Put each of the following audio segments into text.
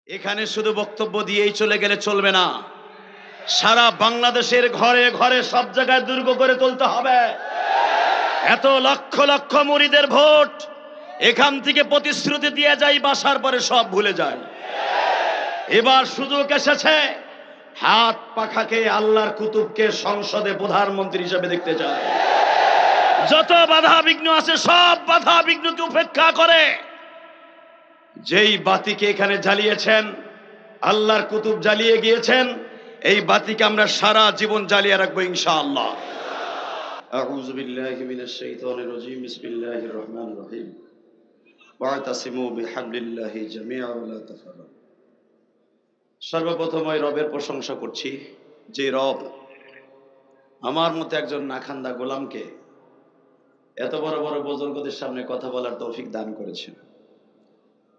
এখানে শুধু বক্তব্য দিয়েই চলে গেলে চলবে না, সারা বাংলাদেশের ঘরে ঘরে সব জায়গায় দুর্গ করে তুলতে হবে। এত লক্ষ লক্ষ মুরিদের ভোট এখান থেকে প্রতিশ্রুতি দিয়ে যায়, বাসার পরে সব ভুলে যায়। এবার সুযোগ এসেছে, হাত পাখাকে আল্লাহর কুতুবকে সংসদে প্রধানমন্ত্রী হিসেবে দেখতে চায়। যত বাধা বিঘ্ন আছে সব বাধা বিঘ্নকে উপেক্ষা করে যেই বাতিকে এখানে জ্বালিয়েছেন, আল্লাহর কুতুব জ্বালিয়ে গিয়েছেন, এই বাতিকে আমরা সারা জীবন জ্বালিয়ে রাখবো ইনশাআল্লাহ। আউযু বিল্লাহি মিনাশ শাইতানির রাজীম, বিসমিল্লাহির রহমানির রহিম। ওয়াতাসিমু বিহাবলিল্লাহি জামিআ ওয়া লা তাফাররাকু। সর্বপ্রথম ওই রবের প্রশংসা করছি যে রব আমার মতো একজন নাখান্দা গোলামকে এত বড় বড় বুজুর্গদের সামনে কথা বলার তৌফিক দান করেছেন।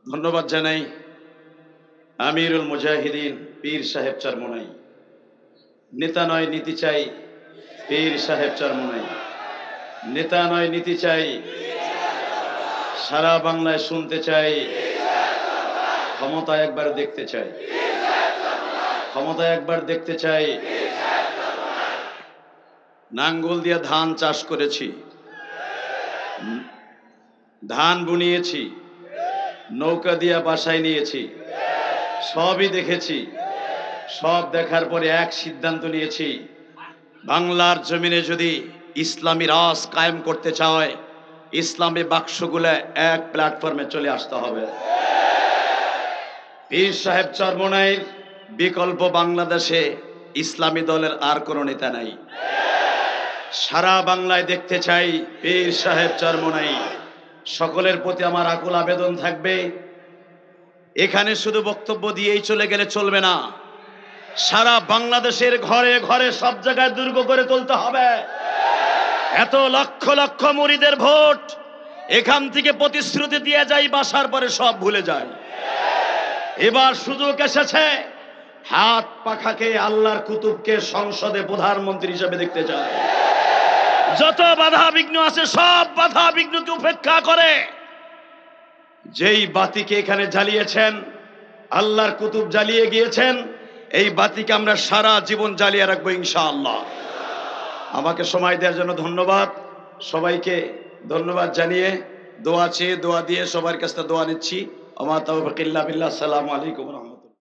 ধন্যবাদ জানাই আমিরুল মুজাহিদিন পীর সাহেব চরমোনাই। নেতা নয় নীতি চাই, পীর সাহেব চরমোনাই। নেতা নয় নীতি চাই, সারা বাংলায় শুনতে চাই, ক্ষমতা একবার দেখতে চাই, ক্ষমতা একবার দেখতে চাই। নাঙ্গল দিয়ে ধান চাষ করেছি, ধান বুনিয়েছি, নৌকা দিয়ে বাসায় নিয়েছি, সবই দেখেছি। সব দেখার পরে এক সিদ্ধান্ত নিয়েছি, বাংলার জমিনে যদি ইসলামী রাজ কায়েম করতে চায়, ইসলামী বাক্সগুলো এক প্ল্যাটফর্মে চলে আসতে হবে। পীর সাহেব চরমোনাইর বিকল্প বাংলাদেশে ইসলামী দলের আর কোনো নেতা নাই। সারা বাংলায় দেখতে চাই পীর সাহেব চরমোনাই। সকলের প্রতি আমার আকুল আবেদন থাকবে, এখানে শুধু বক্তব্য দিয়েই চলে গেলে চলবে না, সারা বাংলাদেশের ঘরে ঘরে সব জায়গায় দুর্গ করে তুলতে হবে। এত লক্ষ লক্ষ মুরিদের ভোট এখান থেকে প্রতিশ্রুতি দিয়ে যায়, বাসার পরে সব ভুলে যায়। এবার সুযোগ এসেছে, হাত পাখাকে আল্লাহর কুতুবকে সংসদে প্রধানমন্ত্রী হিসেবে দেখতে চায়। যত বাধা বিঘ্ন আছে সব বাধা বিঘ্নকে উপেক্ষা করে যেই বাতিকে এখানে জ্বালিয়েছেন, আল্লাহর কুতুব জ্বালিয়ে গিয়েছেন, এই বাতিকে আমরা সারা জীবন জ্বালিয়ে রাখবো ইনশাআল্লাহ। আমাকে সময় দেওয়ার জন্য ধন্যবাদ। সবাইকে ধন্যবাদ জানিয়ে দোয়া চেয়ে দোয়া দিয়ে সবার কাছে দোয়া নিচ্ছি। আমা তাওফিক ইল্লা বিল্লাহ। আসসালামু আলাইকুম।